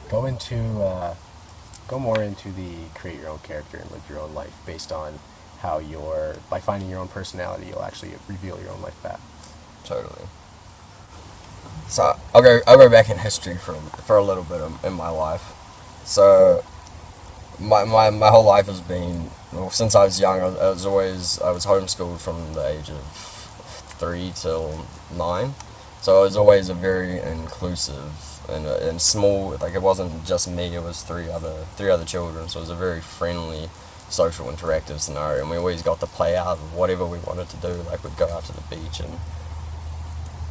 go into go more into the create your own character and live your own life based on how by finding your own personality, you'll actually reveal your own life path. Totally. So I'll go back in history for a little bit in my life. So my whole life has been, well, since I was young, I was homeschooled from the age of 3 till 9. So it was always a very inclusive and small. Like, it wasn't just me; it was three other children. So it was a very friendly, social, interactive scenario, and we always got to play out whatever we wanted to do. Like, we'd go out to the beach and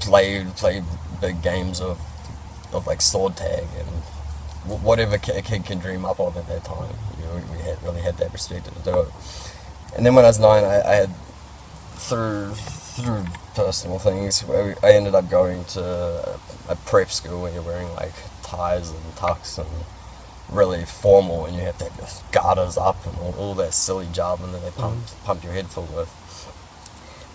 play big games of like sword tag and whatever a kid can dream up of at that time. We had that perspective to do it. And then when I was 9, I had through personal things, I ended up going to a prep school where you're wearing like ties and tux and really formal, and you have to have your garters up and all that silly jargon that they pump your head full with.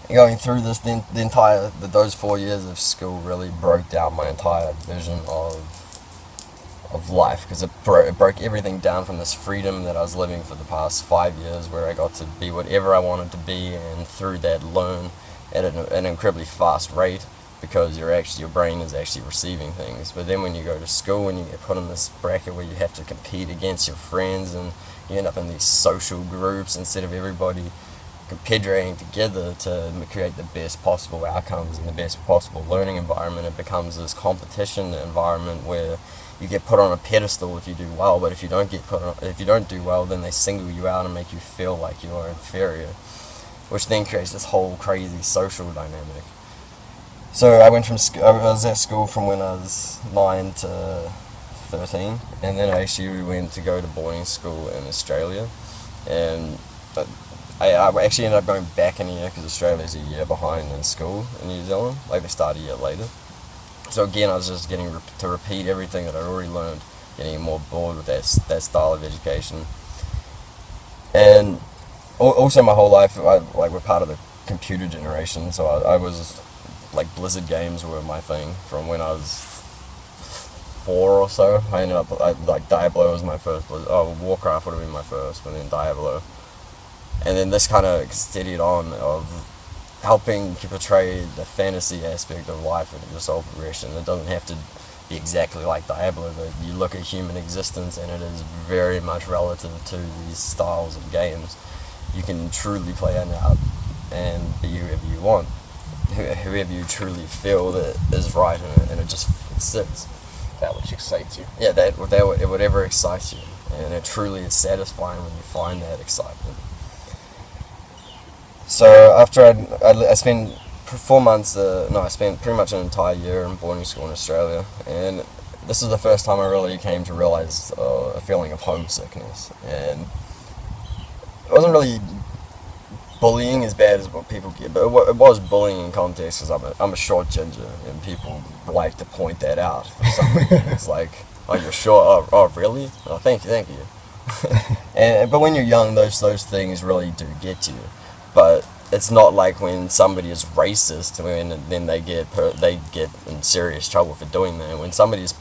And going through this, those 4 years of school really broke down my entire vision of life, because it broke everything down from this freedom that I was living for the past 5 years, where I got to be whatever I wanted to be, and through that learn at an incredibly fast rate, because your brain is actually receiving things. But then when you go to school and you get put in this bracket where you have to compete against your friends, and you end up in these social groups instead of everybody competing together to create the best possible outcomes and the best possible learning environment, it becomes this competition environment where you get put on a pedestal if you do well, but if you don't do well, then they single you out and make you feel like you are inferior, which then creates this whole crazy social dynamic. So I was at school from when I was 9 to 13, and then I actually went to go to boarding school in Australia, and I actually ended up going back in a year because Australia's a year behind in school in New Zealand. Like, they start a year later. So again, I was just getting to repeat everything that I'd already learned, getting more bored with that style of education. And also my whole life, we're part of the computer generation, so I was, like, Blizzard games were my thing from when I was 4 or so. I ended up, like, Diablo was my first Blizzard. Oh, Warcraft would have been my first, but then Diablo. And then this kind of steadied on of helping to portray the fantasy aspect of life and your soul progression. It doesn't have to be exactly like Diablo, but you look at human existence and it is very much relative to these styles of games. You can truly play it out and be whoever you want, whoever you truly feel that is right, and it sits. That which excites you. Yeah, whatever excites you, and it truly is satisfying when you find that excitement. So after I spent 4 months, I spent pretty much an entire year in boarding school in Australia, and this was the first time I really came to realize a feeling of homesickness. And it wasn't really bullying as bad as what people get, but it was bullying in context, because I'm a short ginger, and people like to point that out for some reason. It's like, oh, you're short? Oh, really? Oh, thank you. But when you're young, those things really do get you. But it's not like when somebody is racist, then they get in serious trouble for doing that. When somebody is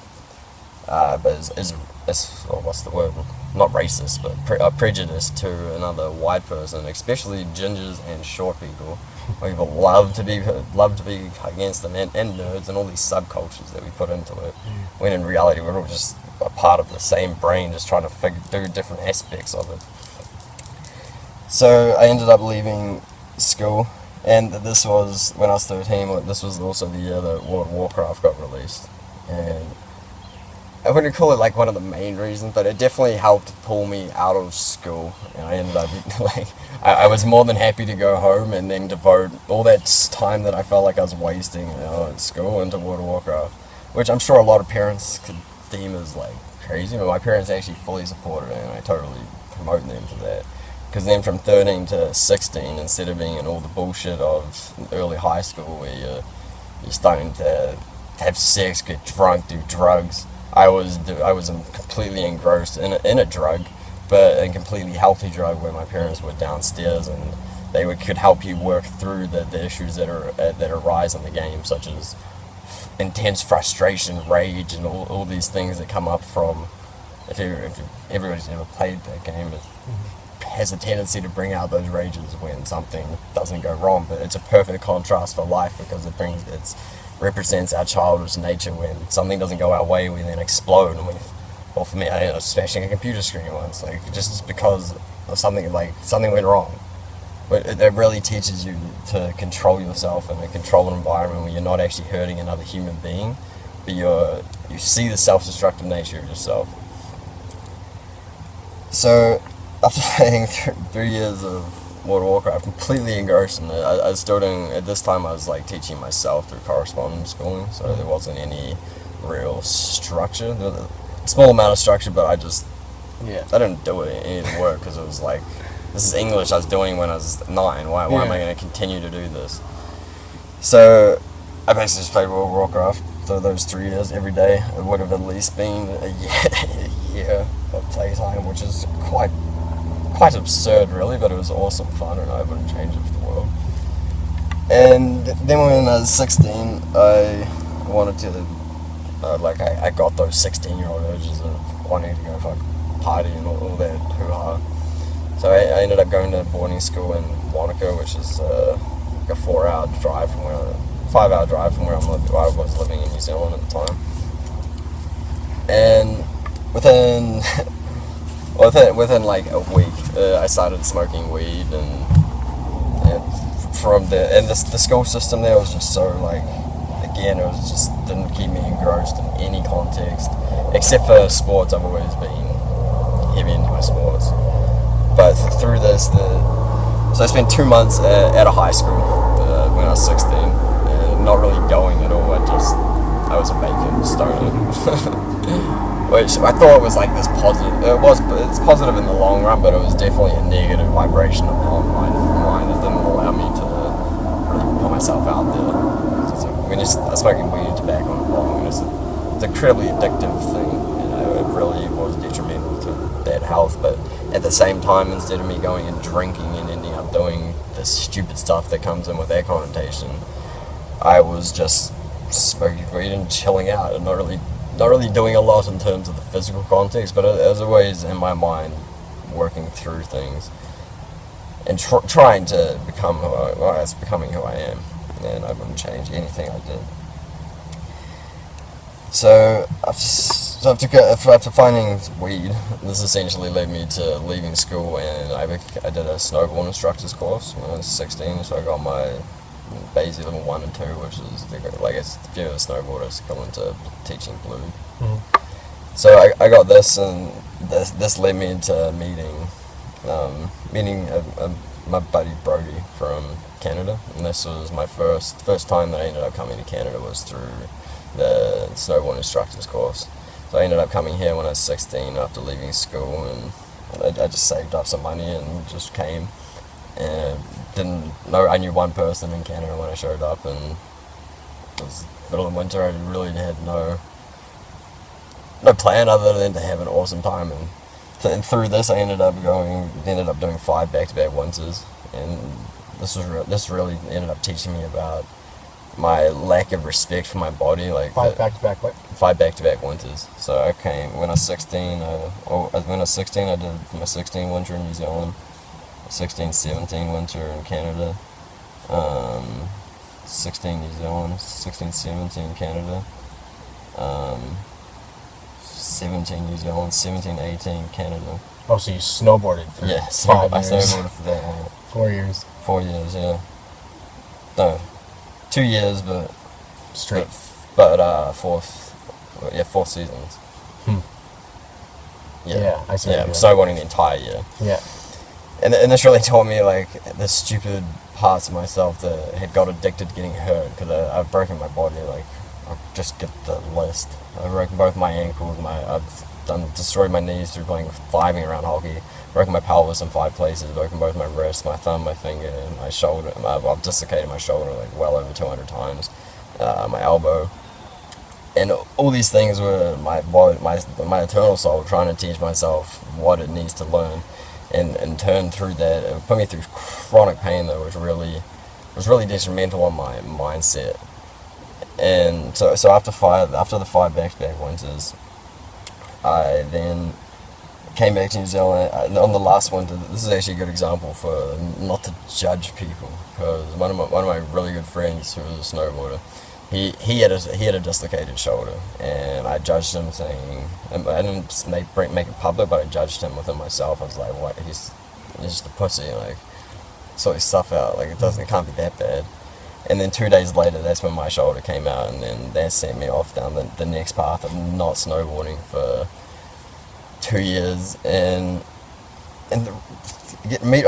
what's the word? Not racist, but prejudiced to another white person, especially gingers and short people. People love to be against them, and nerds and all these subcultures that we put into it. When in reality, we're all just a part of the same brain, just trying to do different aspects of it. So I ended up leaving school, and this was when I was 13. This was also the year that World of Warcraft got released, and I wouldn't call it like one of the main reasons, but it definitely helped pull me out of school, and I ended up I was more than happy to go home and then devote all that time that I felt like I was wasting at school into World of Warcraft, which I'm sure a lot of parents could deem as like crazy, but my parents actually fully supported it, and I totally promote them for that. Because then from 13 to 16, instead of being in all the bullshit of early high school where you're starting to have sex, get drunk, do drugs, I was completely engrossed in a drug, but a completely healthy drug where my parents were downstairs and they could help you work through the issues that arise in the game, such as intense frustration, rage, and all these things that come up from, if everybody's ever played that game, it has a tendency to bring out those rages when something doesn't go wrong. But it's a perfect contrast for life, because it represents our childish nature. When something doesn't go our way, we then explode, and well, for me, I was smashing a computer screen once, like, just because of something went wrong. But it really teaches you to control yourself in a controlled environment where you're not actually hurting another human being, but you see the self-destructive nature of yourself. So, after playing 3 years of World of Warcraft, completely engrossed in it, I was still doing, at this time I was like teaching myself through correspondence schooling, so there wasn't any real structure. There was a small amount of structure, but I didn't do any of the work, because it was like, this is English I was doing when I was 9. Why am I going to continue to do this? So I basically just played World of Warcraft for those 3 years every day. It would have at least been a year of playtime, which is quite absurd, really, but it was awesome fun, and I wouldn't change it for the world. And then when I was 16, I wanted to, I got those 16-year-old urges of wanting to go fuck party and all that hoo-ha. So I ended up going to boarding school in Wanaka, which is like a 4-hour drive from 5-hour drive from where I was living in New Zealand at the time. And within like a week, I started smoking weed, and the school system there was just so, like, again, it was just didn't keep me engrossed in any context, except for sports. I've always been heavy into my sports. But through this, so I spent 2 months at a high school when I was 16, not really going at all. I was a vacant stoner, which I thought was like this positive. It's positive in the long run, but it was definitely a negative vibration of my mind that didn't allow me to really put myself out there. So when you're smoking weed and tobacco and long, it's an incredibly addictive thing. It really was detrimental to bad health, but at the same time, instead of me going and drinking and ending up doing the stupid stuff that comes in with that connotation, I was just smoking weed and chilling out, and not really doing a lot in terms of the physical context, but as always in my mind, working through things and trying to become becoming who I am, and I wouldn't change anything I did. So after finding weed, this essentially led me to leaving school, and I did a snowboard instructor's course when I was 16. So I got my basic level 1 and 2, which is if you're a snowboarder, it's equivalent to teaching blue. Mm-hmm. So I got this, and this led me into meeting my buddy Brody from Canada, and this was my first time that I ended up coming to Canada was through the snowboard instructor's course. So I ended up coming here when I was 16 after leaving school, and I just saved up some money and just came. And I knew one person in Canada when I showed up, and it was middle of winter. I really had no plan other than to have an awesome time. And through this, I ended up doing 5 back-to-back winters, and this really ended up teaching me about my lack of respect for my body. Like 5 back-to-back what? 5 back-to-back winters. So I came when I was 16. I did my 16 winter in New Zealand, 16-17 winter in Canada, 16 New Zealand, 16-17 Canada, 17 New Zealand, 17-18 Canada. Oh, so you snowboarded for 5 years? I snowboarded for that long. 4 years. 4 years, yeah. No, 2 years, but straight. But 4 seasons. Yeah, I see. Yeah, snowboarding the entire year. Yeah. And this really taught me, like, the stupid parts of myself that had got addicted to getting hurt, because I've broken my body. Like, I'll just get the list. I've broken both my ankles, I've destroyed my knees through climbing around hockey, broken my pelvis in 5 places, broken both my wrists, my thumb, my finger, and my shoulder. I've dislocated my shoulder like well over 200 times, my elbow. And all these things were my body, my eternal soul trying to teach myself what it needs to learn. And turn through that. It put me through chronic pain, though, which was really detrimental on my mindset. And so after the 5 back-to-back winters, I then came back to New Zealand. On the last winter, this is actually a good example for not to judge people, because one of my really good friends, who was a snowboarder, he had a dislocated shoulder, and I judged him, saying, I didn't make it public, but I judged him within myself. I was like, what, he's just a pussy, like, sort his stuff out, like, it can't be that bad. And then 2 days later, that's when my shoulder came out, and then that sent me off down the next path of not snowboarding for 2 years. And I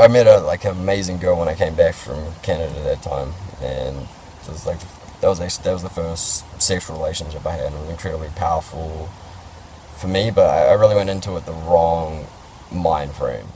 met a like amazing girl when I came back from Canada at that time, and it was like that was the first sexual relationship I had, and it was incredibly powerful for me. But I really went into it the wrong mind frame.